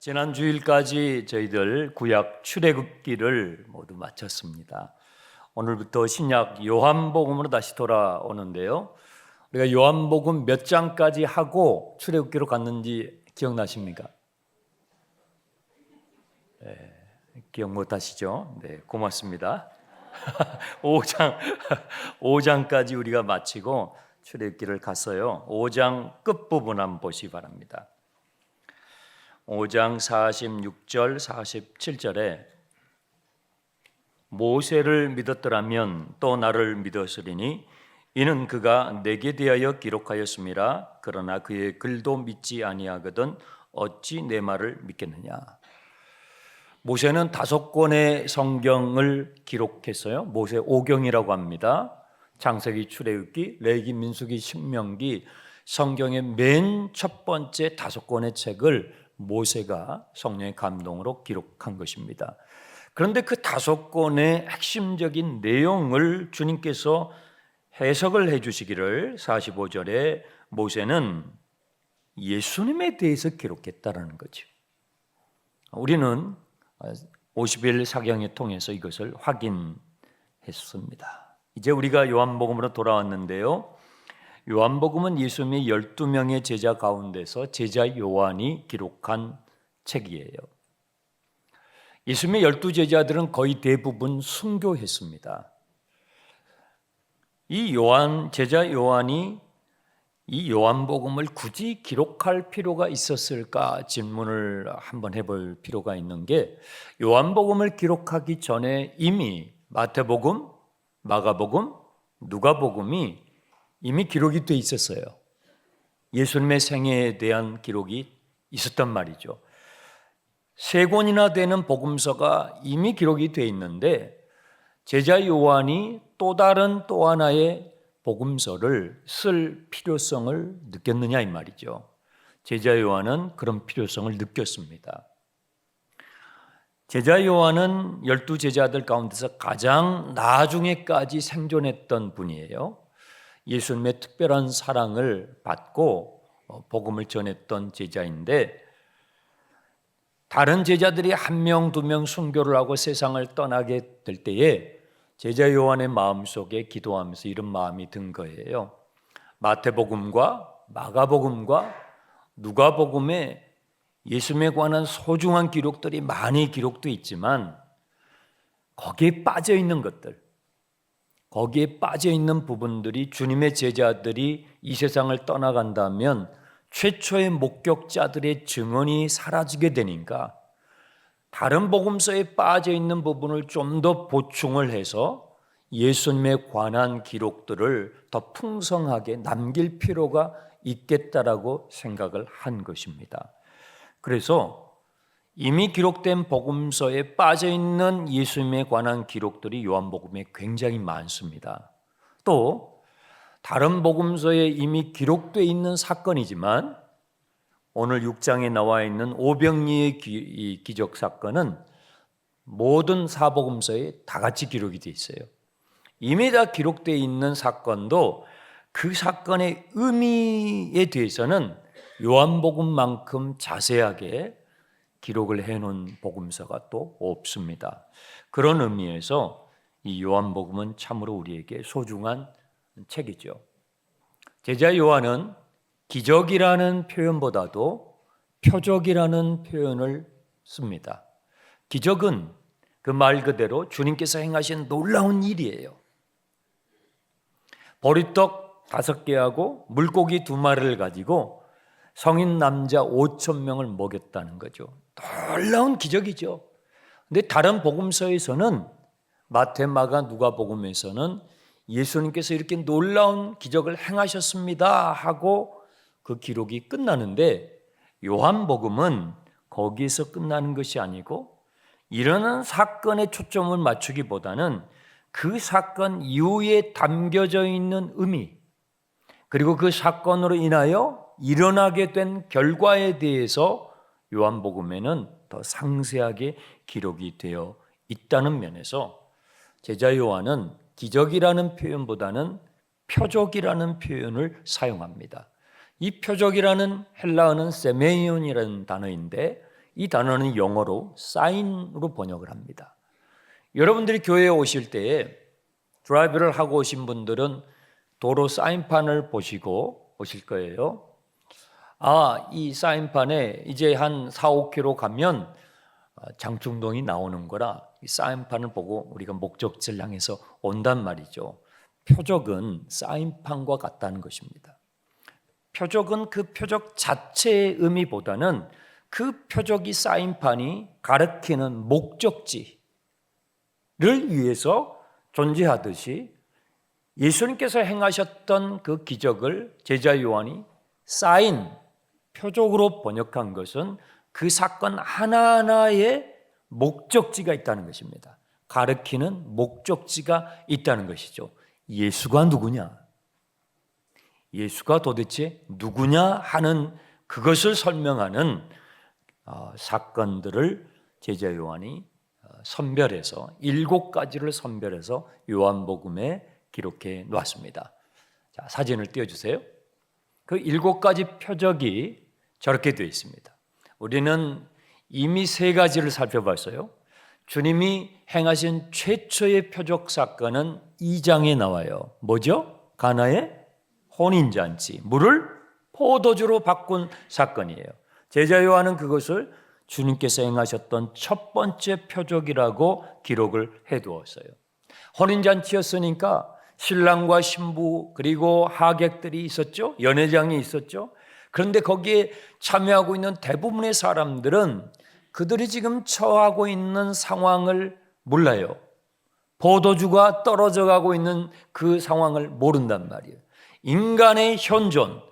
지난 주일까지 저희들 구약 출애굽기를 모두 마쳤습니다. 오늘부터 신약 요한복음으로 다시 돌아오는데요. 우리가 요한복음 몇 장까지 하고 출애굽기로 갔는지 기억나십니까? 네, 기억 못하시죠? 네, 고맙습니다. 5장까지 우리가 마치고 출애굽기를 갔어요. 5장 끝부분 한번 보시기 바랍니다. 5장 46절 47절에 모세를 믿었더라면 또 나를 믿었으리니 이는 그가 내게 대하여 기록하였음이라. 그러나 그의 글도 믿지 아니하거든 어찌 내 말을 믿겠느냐. 모세는 5권의 성경을 기록했어요. 모세 오경이라고 합니다. 창세기, 출애굽기, 레위기, 민수기, 신명기, 성경의 맨 첫 번째 5권의 책을 모세가 성령의 감동으로 기록한 것입니다. 그런데 그 5권의 핵심적인 내용을 주님께서 해석을 해주시기를 45절에 모세는 예수님에 대해서 기록했다라는 거죠. 우리는 50일 사경을 통해서 이것을 확인했습니다. 이제 우리가 요한복음으로 돌아왔는데요. 요한복음은 예수님의 12명의 제자 가운데서 제자 요한이 기록한 책이에요. 예수님의 12제자들은 거의 대부분 순교했습니다. 제자 요한이 이 요한복음을 굳이 기록할 필요가 있었을까 질문을 한번 해볼 필요가 있는 게, 요한복음을 기록하기 전에 이미 마태복음, 마가복음, 누가복음이 이미 기록이 돼 있었어요. 예수님의 생애에 대한 기록이 있었단 말이죠. 3권이나 되는 복음서가 이미 기록이 돼 있는데 제자 요한이 또 하나의 복음서를 쓸 필요성을 느꼈느냐 이 말이죠. 제자 요한은 그런 필요성을 느꼈습니다. 제자 요한은 12제자들 가운데서 가장 나중에까지 생존했던 분이에요. 예수님의 특별한 사랑을 받고 복음을 전했던 제자인데, 다른 제자들이 1명, 2명 순교를 하고 세상을 떠나게 될 때에 제자 요한의 마음속에 기도하면서 이런 마음이 든 거예요. 마태복음과 마가복음과 누가복음에 예수님에 관한 소중한 기록들이 많이 기록되어 있지만 거기에 빠져 있는 것들, 거기에 빠져 있는 부분들이 주님의 제자들이 이 세상을 떠나간다면 최초의 목격자들의 증언이 사라지게 되니까 다른 복음서에 빠져 있는 부분을 좀 더 보충을 해서 예수님에 관한 기록들을 더 풍성하게 남길 필요가 있겠다라고 생각을 한 것입니다. 그래서 이미 기록된 복음서에 빠져있는 예수님에 관한 기록들이 요한복음에 굉장히 많습니다. 또 다른 복음서에 이미 기록되어 있는 사건이지만 오늘 6장에 나와 있는 오병이의 기적 사건은 모든 사복음서에 다 같이 기록이 되어 있어요. 이미 다 기록되어 있는 사건도 그 사건의 의미에 대해서는 요한복음만큼 자세하게 기록을 해놓은 복음서가 또 없습니다. 그런 의미에서 이 요한복음은 참으로 우리에게 소중한 책이죠. 제자 요한은 기적이라는 표현보다도 표적이라는 표현을 씁니다. 기적은 그 말 그대로 주님께서 행하신 놀라운 일이에요. 보리떡 5개하고 물고기 2마리를 가지고 성인 남자 5,000명을 먹였다는 거죠. 놀라운 기적이죠. 근데 다른 복음서에서는 마태, 마가, 누가복음에서는 예수님께서 이렇게 놀라운 기적을 행하셨습니다 하고 그 기록이 끝나는데, 요한복음은 거기에서 끝나는 것이 아니고 일어난 사건에 초점을 맞추기보다는 그 사건 이후에 담겨져 있는 의미, 그리고 그 사건으로 인하여 일어나게 된 결과에 대해서 요한복음에는 더 상세하게 기록이 되어 있다는 면에서 제자 요한은 기적이라는 표현보다는 표적이라는 표현을 사용합니다. 이 표적이라는 헬라어는 세메이온이라는 단어인데 이 단어는 영어로 사인으로 번역을 합니다. 여러분들이 교회에 오실 때에 드라이브를 하고 오신 분들은 도로 사인판을 보시고 오실 거예요. 이 사인판에 이제 한 4, 5km 가면 장충동이 나오는 거라 이 사인판을 보고 우리가 목적지를 향해서 온단 말이죠. 표적은 사인판과 같다는 것입니다. 표적은 그 표적 자체의 의미보다는 그 표적이 사인판이 가리키는 목적지를 위해서 존재하듯이 예수님께서 행하셨던 그 기적을 제자 요한이 사인, 표적으로 번역한 것은 그 사건 하나하나에 목적지가 있다는 것입니다. 가리키는 목적지가 있다는 것이죠. 예수가 누구냐? 예수가 도대체 누구냐 하는 그것을 설명하는 사건들을 제자 요한이 선별해서 7가지를 선별해서 요한복음에 기록해 놓았습니다. 자, 사진을 띄워주세요. 그 7가지 표적이 저렇게 되어 있습니다. 우리는 이미 3가지를 살펴봤어요. 주님이 행하신 최초의 표적 사건은 2장에 나와요. 뭐죠? 가나의 혼인잔치, 물을 포도주로 바꾼 사건이에요. 제자 요한은 그것을 주님께서 행하셨던 첫 번째 표적이라고 기록을 해두었어요. 혼인잔치였으니까 신랑과 신부 그리고 하객들이 있었죠. 연회장이 있었죠. 그런데 거기에 참여하고 있는 대부분의 사람들은 그들이 지금 처하고 있는 상황을 몰라요. 포도주가 떨어져 가고 있는 그 상황을 모른단 말이에요. 인간의 현존,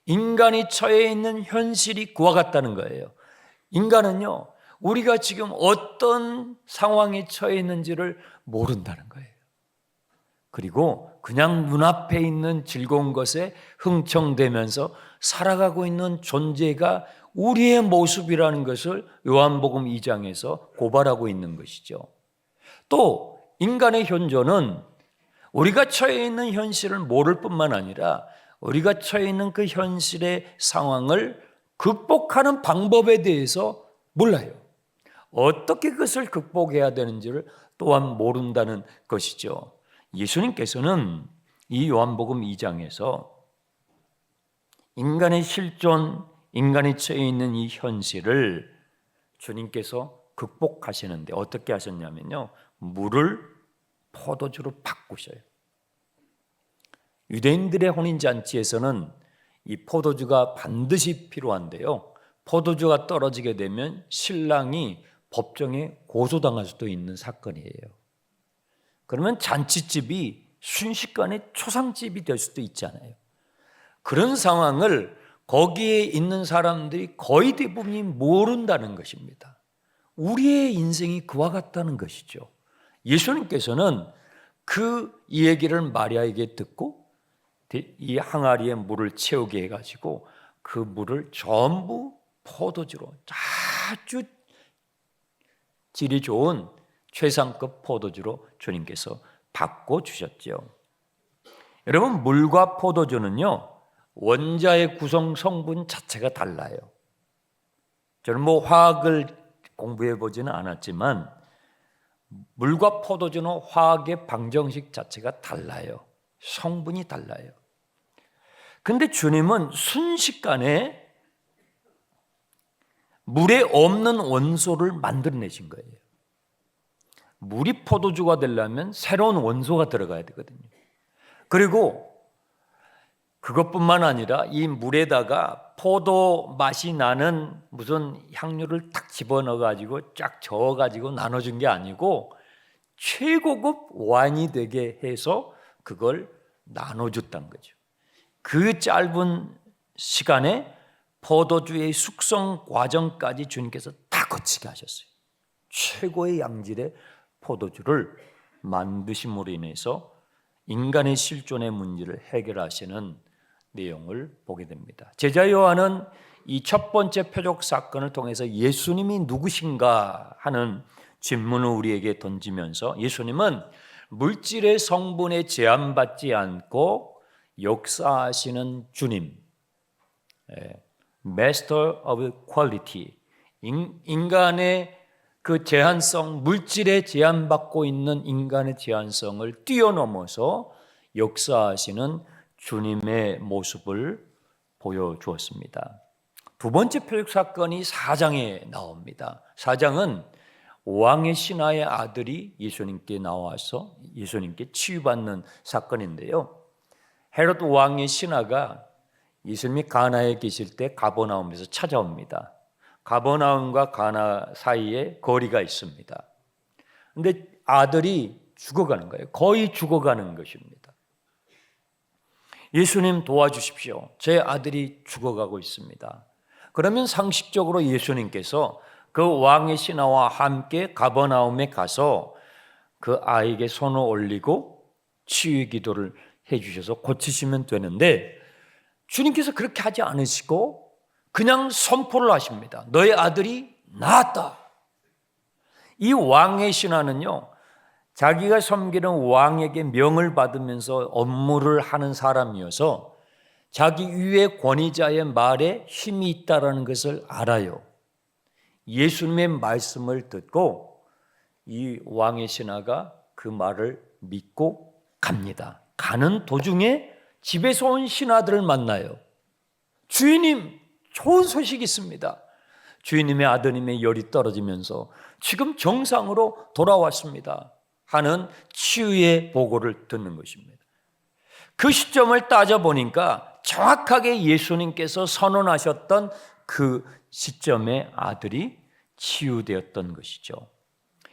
인간이 처해 있는 현실이 그와 같다는 거예요. 인간은요, 우리가 지금 어떤 상황에 처해 있는지를 모른다는 거예요. 그리고 그냥 눈앞에 있는 즐거운 것에 흥청대면서 살아가고 있는 존재가 우리의 모습이라는 것을 요한복음 2장에서 고발하고 있는 것이죠. 또 인간의 현존은 우리가 처해 있는 현실을 모를 뿐만 아니라 우리가 처해 있는 그 현실의 상황을 극복하는 방법에 대해서 몰라요. 어떻게 그것을 극복해야 되는지를 또한 모른다는 것이죠. 예수님께서는 이 요한복음 2장에서 인간의 실존, 인간이 처해 있는 이 현실을 주님께서 극복하시는데 어떻게 하셨냐면요, 물을 포도주로 바꾸셔요. 유대인들의 혼인잔치에서는 이 포도주가 반드시 필요한데요, 포도주가 떨어지게 되면 신랑이 법정에 고소당할 수도 있는 사건이에요. 그러면 잔치집이 순식간에 초상집이 될 수도 있잖아요. 그런 상황을 거기에 있는 사람들이 거의 대부분이 모른다는 것입니다. 우리의 인생이 그와 같다는 것이죠. 예수님께서는 이 얘기를 마리아에게 듣고 이 항아리에 물을 채우게 해가지고 그 물을 전부 포도주로 아주 질이 좋은 최상급 포도주로 주님께서 바꿔주셨죠. 여러분, 물과 포도주는요, 원자의 구성 성분 자체가 달라요. 저는 화학을 공부해 보지는 않았지만 물과 포도주는 화학의 방정식 자체가 달라요. 성분이 달라요. 근데 주님은 순식간에 물에 없는 원소를 만들어내신 거예요. 물이 포도주가 되려면 새로운 원소가 들어가야 되거든요. 그리고 그것뿐만 아니라 이 물에다가 포도 맛이 나는 무슨 향료를 딱 집어넣어가지고 쫙 저어가지고 나눠준 게 아니고 최고급 와인이 되게 해서 그걸 나눠줬다는 거죠. 그 짧은 시간에 포도주의 숙성 과정까지 주님께서 다 거치게 하셨어요. 최고의 양질의 포도주를 만드심으로 인해서 인간의 실존의 문제를 해결하시는 내용을 보게 됩니다. 제자 요한은 이 첫 번째 표적 사건을 통해서 예수님이 누구신가 하는 질문을 우리에게 던지면서 예수님은 물질의 성분에 제한받지 않고 역사하시는 주님, Master of Quality, 인간의 그 제한성, 물질에 제한받고 있는 인간의 제한성을 뛰어넘어서 역사하시는 주님의 모습을 보여주었습니다. 두 번째 표적 사건이 4장에 나옵니다. 4장은 왕의 신하의 아들이 예수님께 나와서 예수님께 치유받는 사건인데요. 헤롯 왕의 신하가 예수님이 가나에 계실 때 가버나움에서 찾아옵니다. 가버나움과 가나 사이에 거리가 있습니다. 그런데 아들이 죽어가는 거예요. 거의 죽어가는 것입니다. 예수님 도와주십시오. 제 아들이 죽어가고 있습니다. 그러면 상식적으로 예수님께서 그 왕의 신하와 함께 가버나움에 가서 그 아이에게 손을 올리고 치유 기도를 해주셔서 고치시면 되는데 주님께서 그렇게 하지 않으시고 그냥 선포를 하십니다. 너의 아들이 나았다. 이 왕의 신하는요, 자기가 섬기는 왕에게 명을 받으면서 업무를 하는 사람이어서 자기 위의 권위자의 말에 힘이 있다는 것을 알아요. 예수님의 말씀을 듣고 이 왕의 신하가 그 말을 믿고 갑니다. 가는 도중에 집에서 온 신하들을 만나요. 주인님, 좋은 소식이 있습니다. 주인님의 아드님의 열이 떨어지면서 지금 정상으로 돌아왔습니다 하는 치유의 보고를 듣는 것입니다. 그 시점을 따져보니까 정확하게 예수님께서 선언하셨던 그 시점에 아들이 치유되었던 것이죠.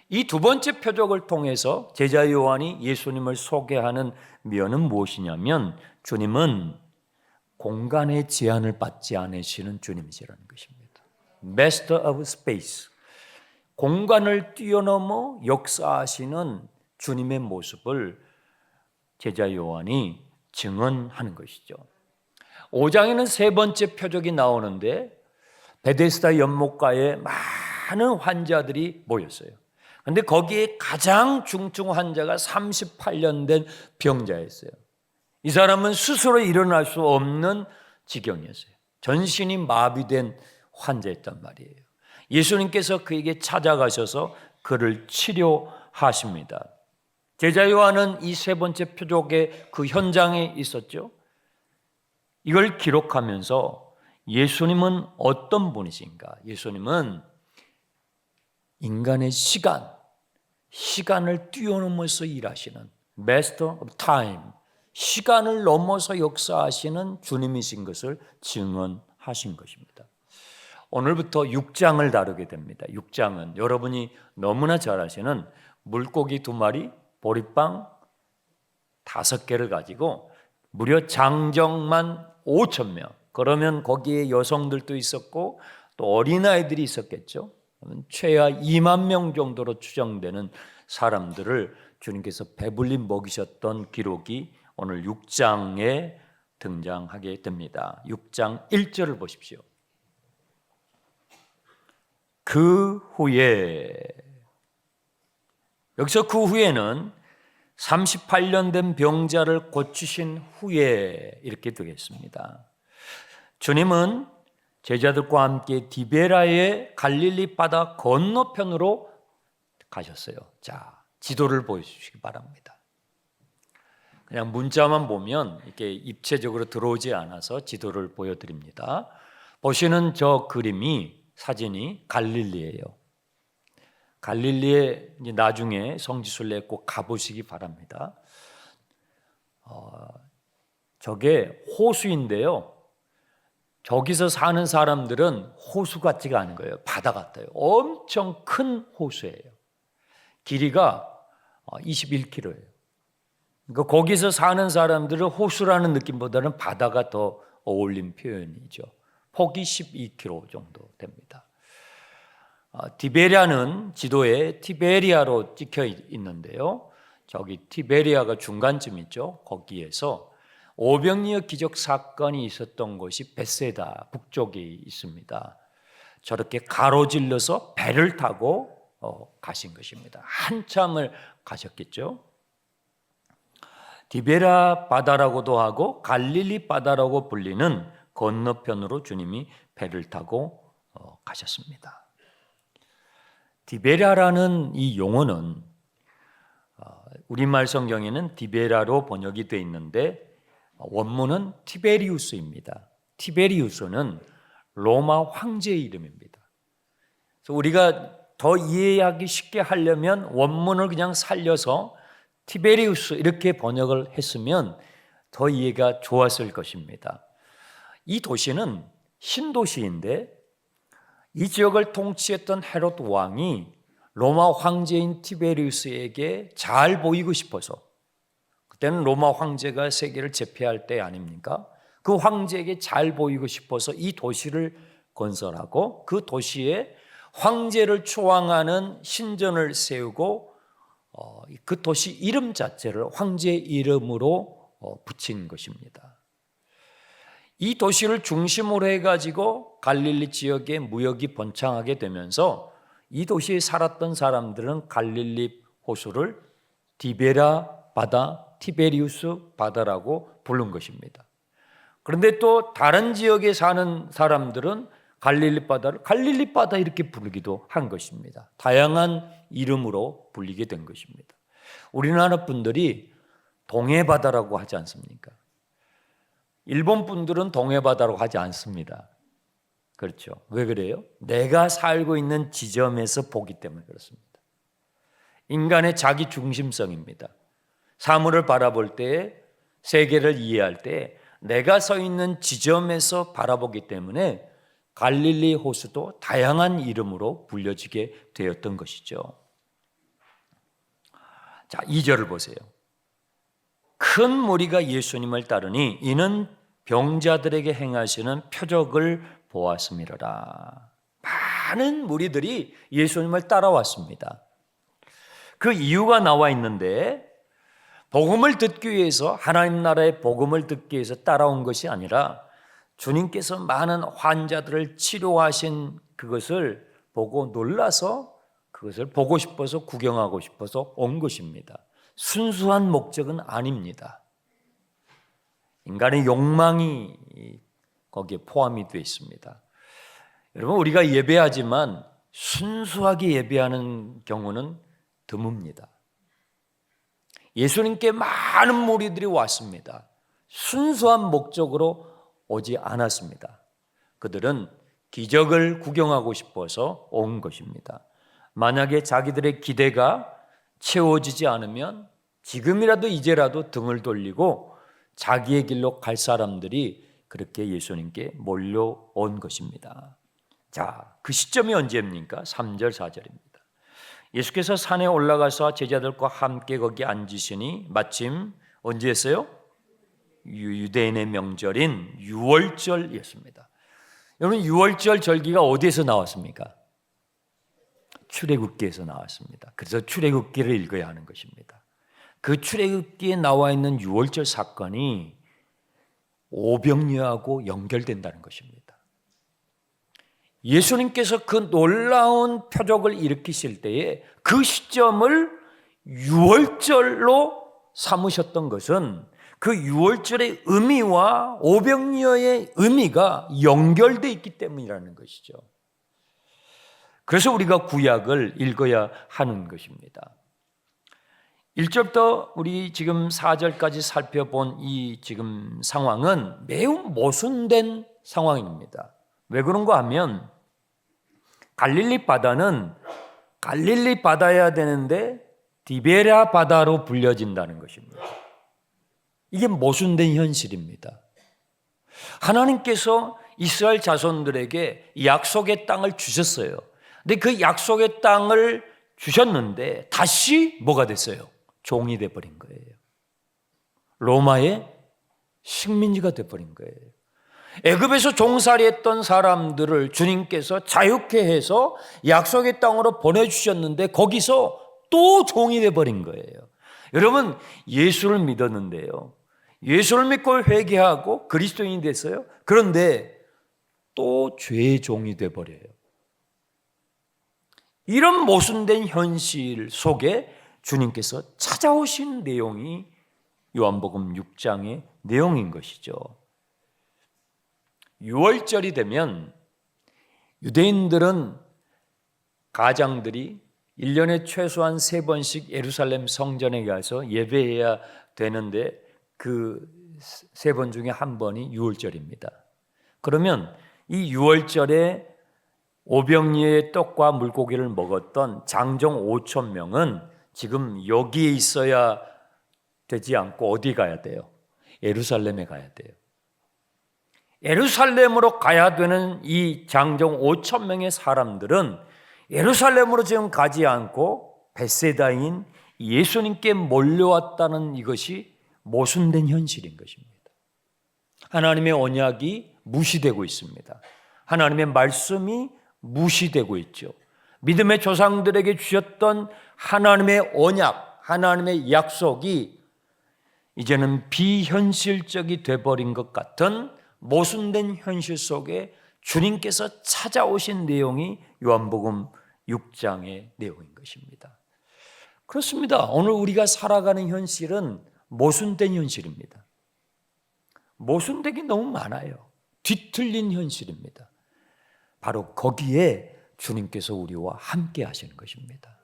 이 두 번째 표적을 통해서 제자 요한이 예수님을 소개하는 면은 무엇이냐면 주님은 공간의 제한을 받지 않으시는 주님이시라는 것입니다. Master of Space, 공간을 뛰어넘어 역사하시는 주님의 모습을 제자 요한이 증언하는 것이죠. 5장에는 세 번째 표적이 나오는데 베데스다 연못가에 많은 환자들이 모였어요. 그런데 거기에 가장 중증 환자가 38년 된 병자였어요. 이 사람은 스스로 일어날 수 없는 지경이었어요. 전신이 마비된 환자였단 말이에요. 예수님께서 그에게 찾아가셔서 그를 치료하십니다. 제자 요한은 이 세 번째 표적의 그 현장에 있었죠. 이걸 기록하면서 예수님은 어떤 분이신가? 예수님은 인간의 시간을 뛰어넘어서 일하시는 Master of Time, 시간을 넘어서 역사하시는 주님이신 것을 증언하신 것입니다. 오늘부터 6장을 다루게 됩니다. 6장은 여러분이 너무나 잘 아시는 물고기 2마리, 보리빵 5개를 가지고 무려 장정만 5,000명, 그러면 거기에 여성들도 있었고 또 어린아이들이 있었겠죠. 최하 2만 명 정도로 추정되는 사람들을 주님께서 배불리 먹이셨던 기록이 오늘 6장에 등장하게 됩니다. 6장 1절을 보십시오. 그 후에, 여기서 그 후에는 38년 된 병자를 고치신 후에 이렇게 되겠습니다. 주님은 제자들과 함께 디베라의 갈릴리 바다 건너편으로 가셨어요. 자, 지도를 보여주시기 바랍니다. 그냥 문자만 보면 이렇게 입체적으로 들어오지 않아서 지도를 보여드립니다. 보시는 저 그림이, 사진이 갈릴리예요. 갈릴리에 이제 나중에 성지순례 꼭 가보시기 바랍니다. 저게 호수인데요. 저기서 사는 사람들은 호수 같지가 않은 거예요. 바다 같아요. 엄청 큰 호수예요. 길이가 21km예요. 그러니까 거기서 사는 사람들은 호수라는 느낌보다는 바다가 더 어울린 표현이죠. 폭이 12km 정도 됩니다. 디베리아는 지도에 티베리아로 찍혀 있는데요. 저기 티베리아가 중간쯤 있죠. 거기에서 오병이어 기적 사건이 있었던 곳이 벳세다 북쪽에 있습니다. 저렇게 가로질러서 배를 타고 가신 것입니다. 한참을 가셨겠죠. 디베라 바다라고도 하고 갈릴리 바다라고 불리는 건너편으로 주님이 배를 타고 가셨습니다. 디베라라는 이 용어는 우리말 성경에는 디베라로 번역이 되어 있는데 원문은 티베리우스입니다. 티베리우스는 로마 황제의 이름입니다. 그래서 우리가 더 이해하기 쉽게 하려면 원문을 그냥 살려서 티베리우스 이렇게 번역을 했으면 더 이해가 좋았을 것입니다. 이 도시는 신도시인데 이 지역을 통치했던 헤롯 왕이 로마 황제인 티베리우스에게 잘 보이고 싶어서, 그때는 로마 황제가 세계를 제패할 때 아닙니까? 그 황제에게 잘 보이고 싶어서 이 도시를 건설하고 그 도시에 황제를 초항하는 신전을 세우고 그 도시 이름 자체를 황제 이름으로 붙인 것입니다. 이 도시를 중심으로 해가지고 갈릴리 지역에 무역이 번창하게 되면서 이 도시에 살았던 사람들은 갈릴리 호수를 디베라 바다, 티베리우스 바다라고 부른 것입니다. 그런데 또 다른 지역에 사는 사람들은 갈릴리 바다를 갈릴리 바다 이렇게 부르기도 한 것입니다. 다양한 이름으로 불리게 된 것입니다. 우리나라 분들이 동해바다라고 하지 않습니까? 일본 분들은 동해바다라고 하지 않습니다. 그렇죠. 왜 그래요? 내가 살고 있는 지점에서 보기 때문에 그렇습니다. 인간의 자기 중심성입니다. 사물을 바라볼 때, 세계를 이해할 때 내가 서 있는 지점에서 바라보기 때문에 갈릴리 호수도 다양한 이름으로 불려지게 되었던 것이죠. 자, 2절을 보세요. 큰 무리가 예수님을 따르니 이는 병자들에게 행하시는 표적을 보았음이로라. 많은 무리들이 예수님을 따라왔습니다. 그 이유가 나와 있는데 복음을 듣기 위해서, 하나님 나라의 복음을 듣기 위해서 따라온 것이 아니라 주님께서 많은 환자들을 치료하신 그것을 보고 놀라서 그것을 보고 싶어서 구경하고 싶어서 온 것입니다. 순수한 목적은 아닙니다. 인간의 욕망이 거기에 포함이 되어 있습니다. 여러분, 우리가 예배하지만 순수하게 예배하는 경우는 드뭅니다. 예수님께 많은 무리들이 왔습니다. 순수한 목적으로 오지 않았습니다. 그들은 기적을 구경하고 싶어서 온 것입니다. 만약에 자기들의 기대가 채워지지 않으면 지금이라도 이제라도 등을 돌리고 자기의 길로 갈 사람들이 그렇게 예수님께 몰려온 것입니다. 자, 그 시점이 언제입니까? 3절 4절입니다. 예수께서 산에 올라가서 제자들과 함께 거기 앉으시니 마침 언제였어요? 유대인의 명절인 유월절이었습니다. 여러분, 유월절 절기가 어디에서 나왔습니까? 출애굽기에서 나왔습니다. 그래서 출애굽기를 읽어야 하는 것입니다. 그 출애굽기에 나와 있는 유월절 사건이 오병이어하고 연결된다는 것입니다. 예수님께서 그 놀라운 표적을 일으키실 때에 그 시점을 유월절로 삼으셨던 것은 그 유월절의 의미와 오병이어의 의미가 연결되어 있기 때문이라는 것이죠. 그래서 우리가 구약을 읽어야 하는 것입니다. 1절부터 우리 지금 4절까지 살펴본 이 지금 상황은 매우 모순된 상황입니다. 왜 그런가 하면 갈릴리 바다는 갈릴리 바다여야 되는데 디베랴 바다로 불려진다는 것입니다. 이게 모순된 현실입니다. 하나님께서 이스라엘 자손들에게 약속의 땅을 주셨어요. 근데 그 약속의 땅을 주셨는데 다시 뭐가 됐어요? 종이 돼버린 거예요. 로마의 식민지가 돼버린 거예요. 애굽에서 종살이했던 사람들을 주님께서 자유케 해서 약속의 땅으로 보내주셨는데 거기서 또 종이 돼버린 거예요. 여러분, 예수를 믿었는데요, 예수를 믿고 회개하고 그리스도인이 됐어요. 그런데 또 죄의 종이 돼버려요. 이런 모순된 현실 속에 주님께서 찾아오신 내용이 요한복음 6장의 내용인 것이죠. 6월절이 되면 유대인들은 가장들이 1년에 최소한 3번씩 예루살렘 성전에 가서 예배해야 되는데 그 3번 중에 한 번이 유월절입니다. 그러면 이 유월절에 오병이어의 떡과 물고기를 먹었던 장정 5천 명은 지금 여기에 있어야 되지 않고 어디 가야 돼요? 예루살렘에 가야 돼요. 예루살렘으로 가야 되는 이 장정 5천 명의 사람들은 예루살렘으로 지금 가지 않고 벳세다인 예수님께 몰려왔다는 이것이 모순된 현실인 것입니다. 하나님의 언약이 무시되고 있습니다. 하나님의 말씀이 무시되고 있죠. 믿음의 조상들에게 주셨던 하나님의 언약, 하나님의 약속이 이제는 비현실적이 되어버린 것 같은 모순된 현실 속에 주님께서 찾아오신 내용이 요한복음 6장의 내용인 것입니다. 그렇습니다. 오늘 우리가 살아가는 현실은 모순된 현실입니다. 모순되기 너무 많아요. 뒤틀린 현실입니다. 바로 거기에 주님께서 우리와 함께 하시는 것입니다.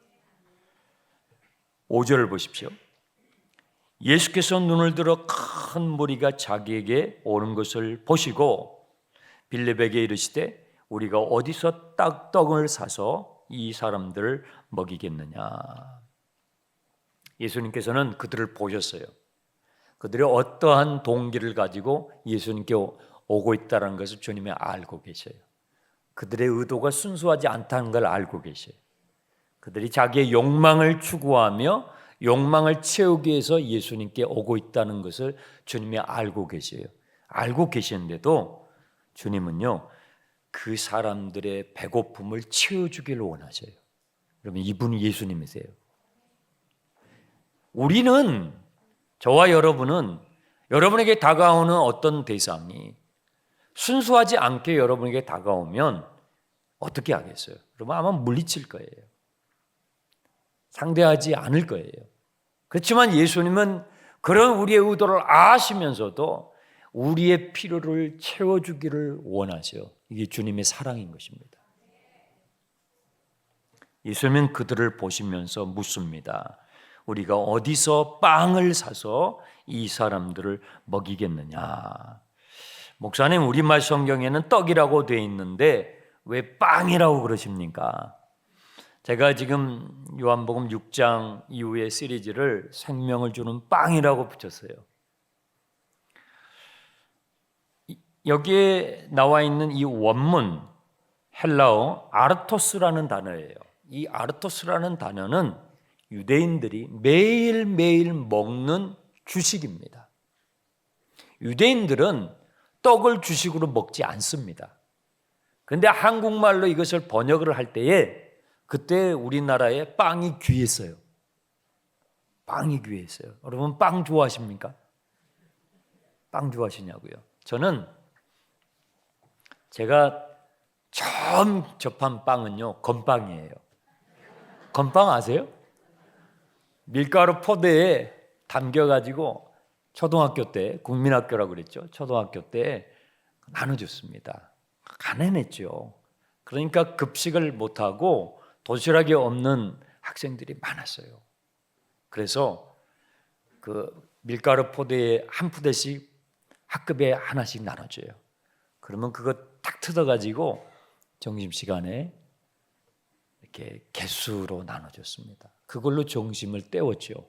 5절을 보십시오. 예수께서 눈을 들어 큰 무리가 자기에게 오는 것을 보시고 빌립에게 이르시되 우리가 어디서 떡을 사서 이 사람들을 먹이겠느냐. 예수님께서는 그들을 보셨어요. 그들이 어떠한 동기를 가지고 예수님께 오고 있다는 것을 주님이 알고 계셔요. 그들의 의도가 순수하지 않다는 걸 알고 계셔요. 그들이 자기의 욕망을 추구하며 욕망을 채우기 위해서 예수님께 오고 있다는 것을 주님이 알고 계셔요. 알고 계시는데도 주님은요, 그 사람들의 배고픔을 채워주기를 원하셔요. 여러분, 이분이 예수님이세요. 우리는, 저와 여러분은 여러분에게 다가오는 어떤 대상이 순수하지 않게 여러분에게 다가오면 어떻게 하겠어요? 여러분, 아마 물리칠 거예요. 상대하지 않을 거예요. 그렇지만 예수님은 그런 우리의 의도를 아시면서도 우리의 필요를 채워주기를 원하세요. 이게 주님의 사랑인 것입니다. 예수님은 그들을 보시면서 묻습니다. 우리가 어디서 빵을 사서 이 사람들을 먹이겠느냐. 목사님, 우리말 성경에는 떡이라고 되어 있는데 왜 빵이라고 그러십니까? 제가 지금 요한복음 6장 이후의 시리즈를 생명을 주는 빵이라고 붙였어요. 여기에 나와 있는 이 원문 헬라어 아르토스라는 단어예요. 이 아르토스라는 단어는 유대인들이 매일매일 먹는 주식입니다. 유대인들은 떡을 주식으로 먹지 않습니다. 그런데 한국말로 이것을 번역을 할 때에 그때 우리나라에 빵이 귀했어요. 빵이 귀했어요. 여러분, 빵 좋아하십니까? 빵 좋아하시냐고요? 저는 제가 처음 접한 빵은요, 건빵이에요. 건빵 아세요? 밀가루 포대에 담겨가지고 초등학교 때, 국민학교라고 그랬죠. 초등학교 때 나눠줬습니다. 가난했죠. 그러니까 급식을 못하고 도시락이 없는 학생들이 많았어요. 그래서 그 밀가루 포대에 한 푸대씩 학급에 하나씩 나눠줘요. 그러면 그거 딱 뜯어가지고 점심시간에 이렇게 개수로 나눠줬습니다. 그걸로 점심을 때웠죠.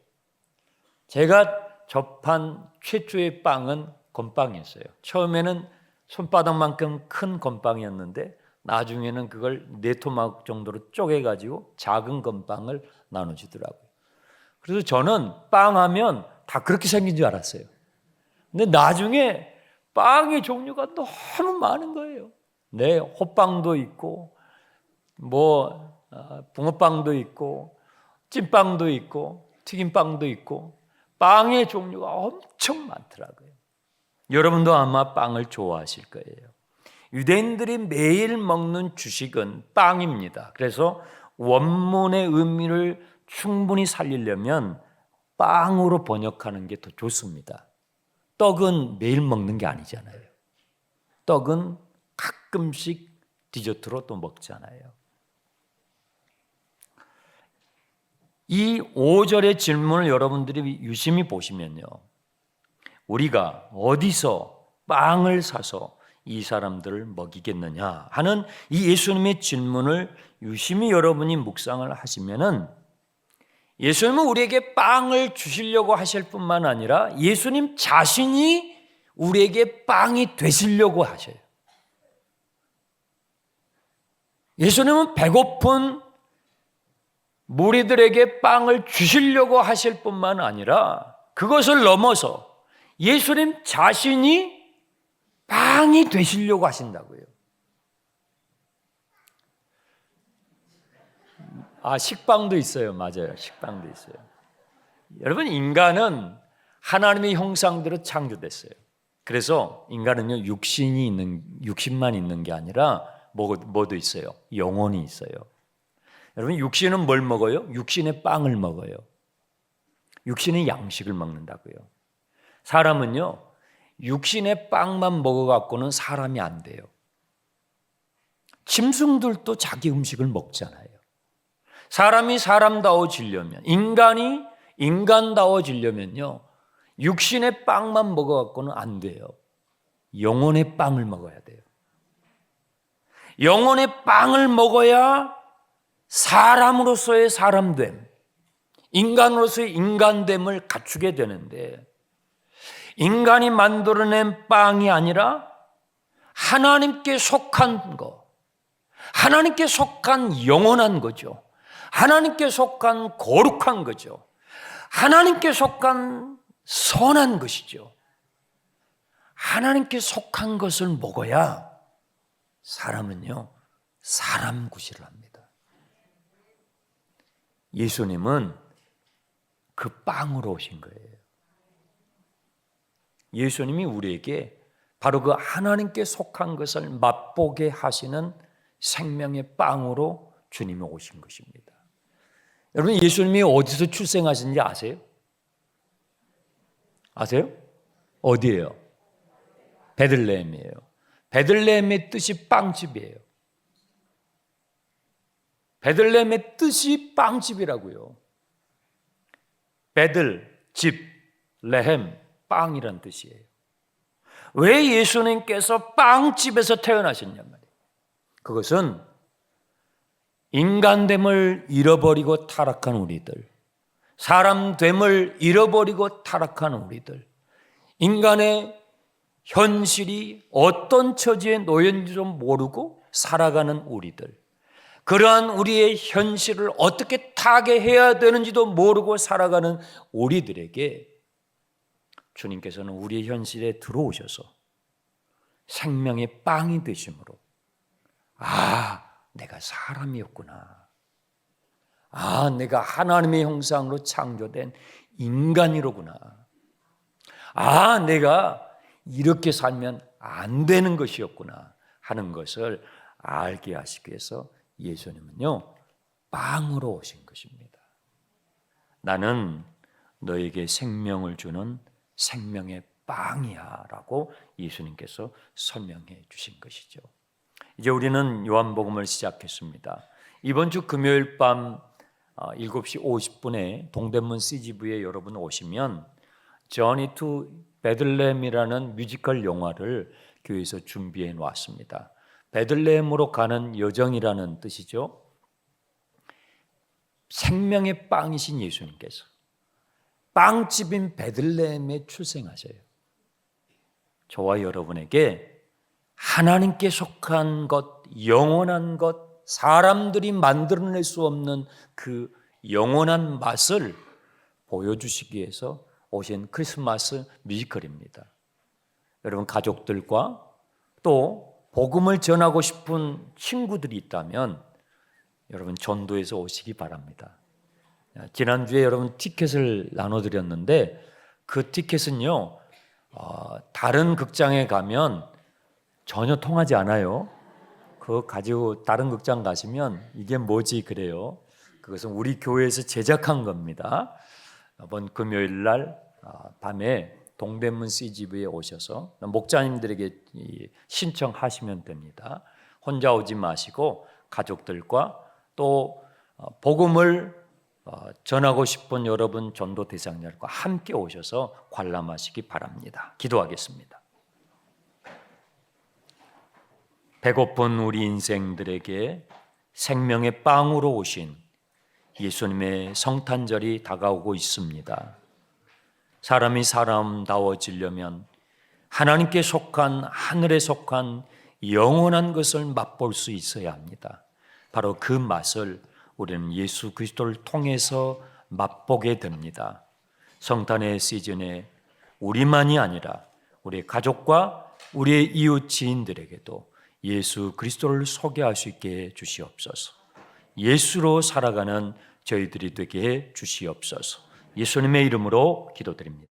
제가 접한 최초의 빵은 건빵이었어요. 처음에는 손바닥만큼 큰 건빵이었는데 나중에는 그걸 4토막 정도로 쪼개가지고 작은 건빵을 나눠주더라고요. 그래서 저는 빵하면 다 그렇게 생긴 줄 알았어요. 근데 나중에 빵의 종류가 너무 많은 거예요. 네, 호빵도 있고, 붕어빵도 있고, 찐빵도 있고, 튀김빵도 있고, 빵의 종류가 엄청 많더라고요. 여러분도 아마 빵을 좋아하실 거예요. 유대인들이 매일 먹는 주식은 빵입니다. 그래서 원문의 의미를 충분히 살리려면 빵으로 번역하는 게 더 좋습니다. 떡은 매일 먹는 게 아니잖아요. 떡은 가끔씩 디저트로 또 먹잖아요. 이 5절의 질문을 여러분들이 유심히 보시면요, 우리가 어디서 빵을 사서 이 사람들을 먹이겠느냐 하는 이 예수님의 질문을 유심히 여러분이 묵상을 하시면은, 예수님은 우리에게 빵을 주시려고 하실 뿐만 아니라 예수님 자신이 우리에게 빵이 되시려고 하셔요. 예수님은 배고픈 무리들에게 빵을 주시려고 하실 뿐만 아니라 그것을 넘어서 예수님 자신이 빵이 되시려고 하신다고요. 식빵도 있어요. 맞아요. 식빵도 있어요. 여러분, 인간은 하나님의 형상대로 창조됐어요. 그래서 인간은요, 육신만 있는 게 아니라 뭐도 있어요? 영혼이 있어요. 여러분, 육신은 뭘 먹어요? 육신의 빵을 먹어요. 육신의 양식을 먹는다고요. 사람은요, 육신의 빵만 먹어갖고는 사람이 안 돼요. 짐승들도 자기 음식을 먹잖아요. 사람이 사람다워지려면, 인간이 인간다워지려면요, 육신의 빵만 먹어갖고는 안 돼요. 영혼의 빵을 먹어야 돼요. 영혼의 빵을 먹어야 사람으로서의 사람됨, 인간으로서의 인간됨을 갖추게 되는데, 인간이 만들어낸 빵이 아니라 하나님께 속한 거, 하나님께 속한 영원한 거죠. 하나님께 속한 거룩한 거죠. 하나님께 속한 선한 것이죠. 하나님께 속한 것을 먹어야 사람은요, 사람 구실을 합니다. 예수님은 그 빵으로 오신 거예요. 예수님이 우리에게 바로 그 하나님께 속한 것을 맛보게 하시는 생명의 빵으로 주님이 오신 것입니다. 여러분, 예수님이 어디서 출생하신지 아세요? 아세요? 어디예요? 베들레헴이에요. 베들레헴의 뜻이 빵집이에요. 베들레헴의 뜻이 빵집이라고요. 베들, 집, 레헴, 빵이란 뜻이에요. 왜 예수님께서 빵집에서 태어나셨냔 말이에요. 그것은 인간됨을 잃어버리고 타락한 우리들, 사람됨을 잃어버리고 타락한 우리들, 인간의 현실이 어떤 처지에 놓였는지도 모르고 살아가는 우리들, 그러한 우리의 현실을 어떻게 타개해야 되는지도 모르고 살아가는 우리들에게 주님께서는 우리의 현실에 들어오셔서 생명의 빵이 되심으로, 내가 사람이었구나. 내가 하나님의 형상으로 창조된 인간이로구나. 내가 이렇게 살면 안 되는 것이었구나 하는 것을 알게 하시기 위해서 예수님은요, 빵으로 오신 것입니다. 나는 너에게 생명을 주는 생명의 빵이야 라고 예수님께서 설명해 주신 것이죠. 이제 우리는 요한복음을 시작했습니다. 이번 주 금요일 밤 7시 50분에 동대문 CGV에 여러분 오시면 Journey to Bethlehem이라는 뮤지컬 영화를 교회에서 준비해 놓았습니다. 베들레헴으로 가는 여정이라는 뜻이죠. 생명의 빵이신 예수님께서 빵집인 베들레헴에 출생하셔요. 저와 여러분에게 하나님께 속한 것, 영원한 것, 사람들이 만들어낼 수 없는 그 영원한 맛을 보여주시기 위해서 오신 크리스마스 뮤지컬입니다. 여러분, 가족들과 또 복음을 전하고 싶은 친구들이 있다면 여러분 전도에서 오시기 바랍니다. 지난주에 여러분 티켓을 나눠드렸는데 그 티켓은요, 다른 극장에 가면 전혀 통하지 않아요. 그거 가지고 다른 극장 가시면 이게 뭐지 그래요. 그것은 우리 교회에서 제작한 겁니다. 이번 금요일 날 밤에 동대문 CGV에 오셔서 목자님들에게 신청하시면 됩니다. 혼자 오지 마시고 가족들과 또 복음을 전하고 싶은 여러분 전도 대상자들과 함께 오셔서 관람하시기 바랍니다. 기도하겠습니다. 배고픈 우리 인생들에게 생명의 빵으로 오신 예수님의 성탄절이 다가오고 있습니다. 사람이 사람다워지려면 하나님께 속한, 하늘에 속한 영원한 것을 맛볼 수 있어야 합니다. 바로 그 맛을 우리는 예수 그리스도를 통해서 맛보게 됩니다. 성탄의 시즌에 우리만이 아니라 우리 가족과 우리의 이웃 지인들에게도 예수 그리스도를 소개할 수 있게 해 주시옵소서. 예수로 살아가는 저희들이 되게 해 주시옵소서. 예수님의 이름으로 기도드립니다.